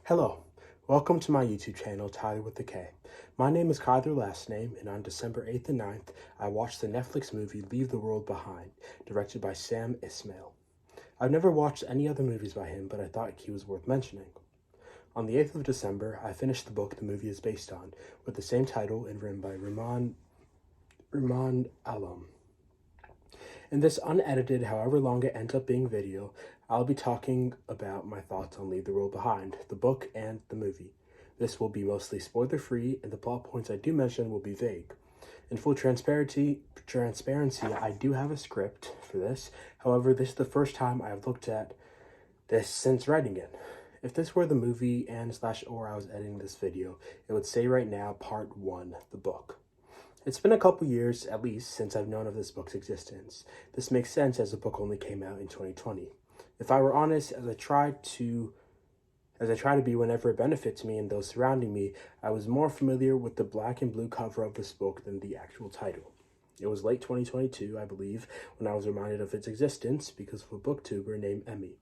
Hello, welcome to my YouTube channel, Tyler with the K. My name is Kyler last name, and on December 8th and 9th, I watched the Netflix movie Leave the World Behind, directed by Sam Ismail. I've never watched any other movies by him, but I thought he was worth mentioning. On the 8th of December, I finished the book the movie is based on, with the same title and written by Rahman Alam. In this unedited, however long it ends up being video, I'll be talking about my thoughts on Leave the World Behind, the book and the movie. This will be mostly spoiler-free, and the plot points I do mention will be vague. In full transparency, I do have a script for this. However, this is the first time I've looked at this since writing it. If this were the movie or I was editing this video, it would say right now, Part 1, the book. It's been a couple years, at least, since I've known of this book's existence. This makes sense as the book only came out in 2020. If I were honest, as I try to be whenever it benefits me and those surrounding me, I was more familiar with the black and blue cover of this book than the actual title. It was late 2022, I believe, when I was reminded of its existence because of a booktuber named Emmy.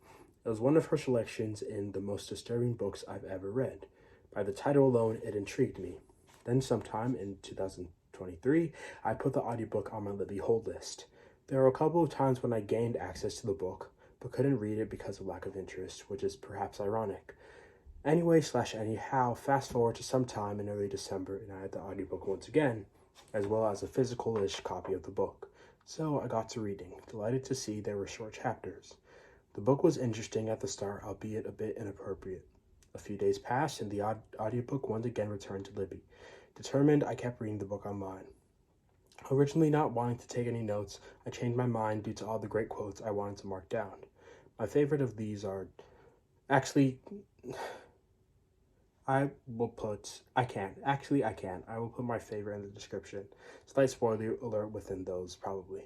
It was one of her selections in the most disturbing books I've ever read. By the title alone, it intrigued me. Then sometime in 2023, I put the audiobook on my Libby hold list. There were a couple of times when I gained access to the book, but couldn't read it because of lack of interest, which is perhaps ironic. Anyhow, fast forward to sometime in early December, and I had the audiobook once again, as well as a physical-ish copy of the book. So I got to reading, delighted to see there were short chapters. The book was interesting at the start, albeit a bit inappropriate. A few days passed, and the audiobook once again returned to Libby. Determined, I kept reading the book online. Originally not wanting to take any notes, I changed my mind due to all the great quotes I wanted to mark down. My favorite of these are... Actually, I will put my favorite in the description. Slight spoiler alert within those, probably.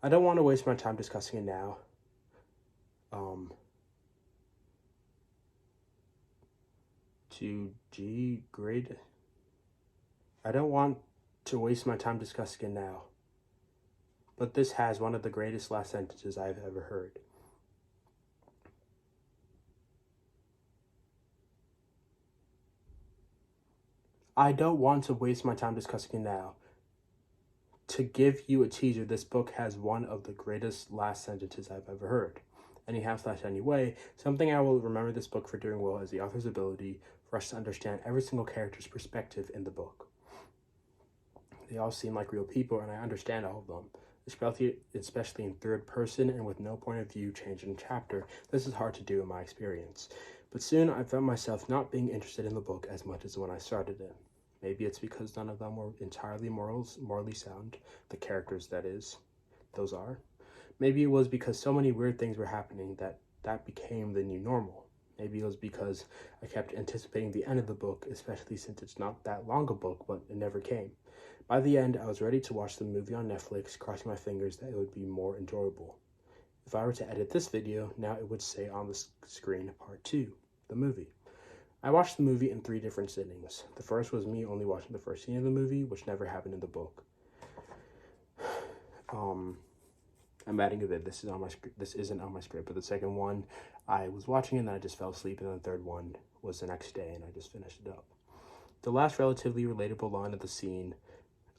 I don't want to waste my time discussing it now. I don't want to waste my time discussing it now, but this has one of the greatest last sentences I've ever heard. I don't want to waste my time discussing it now. To give you a teaser, this book has one of the greatest last sentences I've ever heard. Anyway, something I will remember this book for doing well is the author's ability for us to understand every single character's perspective in the book. They all seem like real people, and I understand all of them, especially in third person and with no point of view change in chapter. This is hard to do in my experience. But soon I found myself not being interested in the book as much as when I started it. Maybe it's because none of them were entirely morally sound, the characters those are. Maybe it was because so many weird things were happening that became the new normal. Maybe it was because I kept anticipating the end of the book, especially since it's not that long a book, but it never came. By the end, I was ready to watch the movie on Netflix, crossing my fingers that it would be more enjoyable. If I were to edit this video, now it would say on the screen, Part 2, the movie. I watched the movie in 3 different sittings. The first was me only watching the first scene of the movie, which never happened in the book. I'm adding a bit. This isn't on my script, but the second one, I was watching it and I just fell asleep, and the third one was the next day, and I just finished it up. The last relatively relatable line of the scene,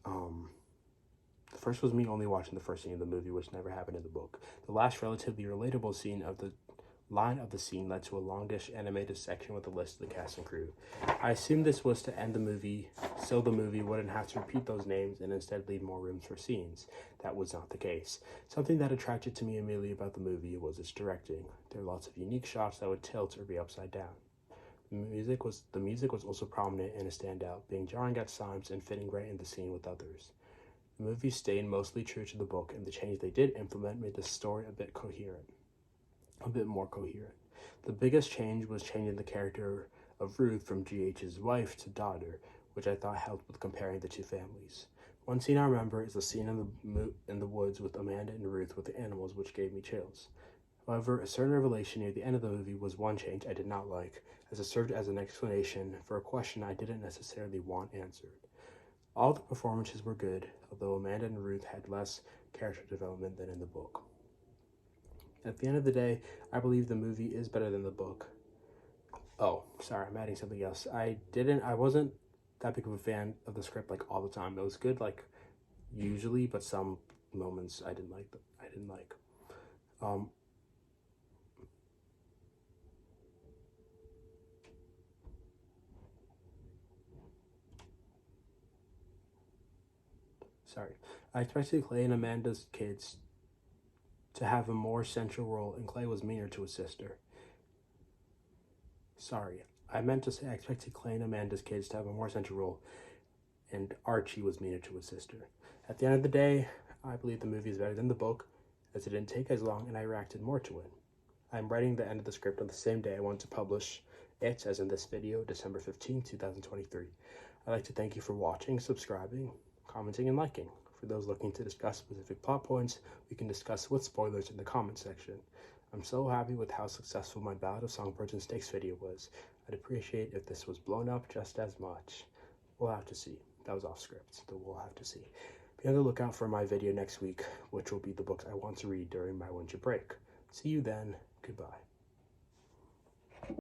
the first was me only watching the first scene of the movie, which never happened in the book. The last relatively relatable scene of the line of the scene led to a longish animated section with a list of the cast and crew. I assumed this was to end the movie, so the movie wouldn't have to repeat those names and instead leave more rooms for scenes. That was not the case. Something that attracted to me immediately about the movie was its directing. There were lots of unique shots that would tilt or be upside down. The music was also prominent and a standout, being jarring at times and fitting right in the scene with others. The movie stayed mostly true to the book, and the change they did implement made the story a bit more coherent. The biggest change was changing the character of Ruth from GH's wife to daughter, which I thought helped with comparing the two families. One scene I remember is the scene in the woods with Amanda and Ruth with the animals, which gave me chills. However, a certain revelation near the end of the movie was one change I did not like, as it served as an explanation for a question I didn't necessarily want answered. All the performances were good, although Amanda and Ruth had less character development than in the book. At the end of the day, I believe the movie is better than the book. Oh, sorry, I'm adding something else. I wasn't that big of a fan of the script like all the time. It was good like usually, but some moments I didn't like. I didn't like. Um, sorry. I expected Clay and Amanda's kids to have a more central role, and Clay was meaner to his sister. Sorry, I meant to say I expected Clay and Amanda's kids to have a more central role, and Archie was meaner to his sister. At the end of the day, I believe the movie is better than the book, as it didn't take as long and I reacted more to it. I'm writing the end of the script on the same day I want to publish it, as in this video, December 15th, 2023. I'd like to thank you for watching, subscribing, commenting, and liking. For those looking to discuss specific plot points, we can discuss with spoilers in the comment section. I'm so happy with how successful my Ballad of Songbirds and Snakes video was. I'd appreciate if this was blown up just as much. We'll have to see. That was off script, so we'll have to see. Be on the lookout for my video next week, which will be the books I want to read during my winter break. See you then. Goodbye.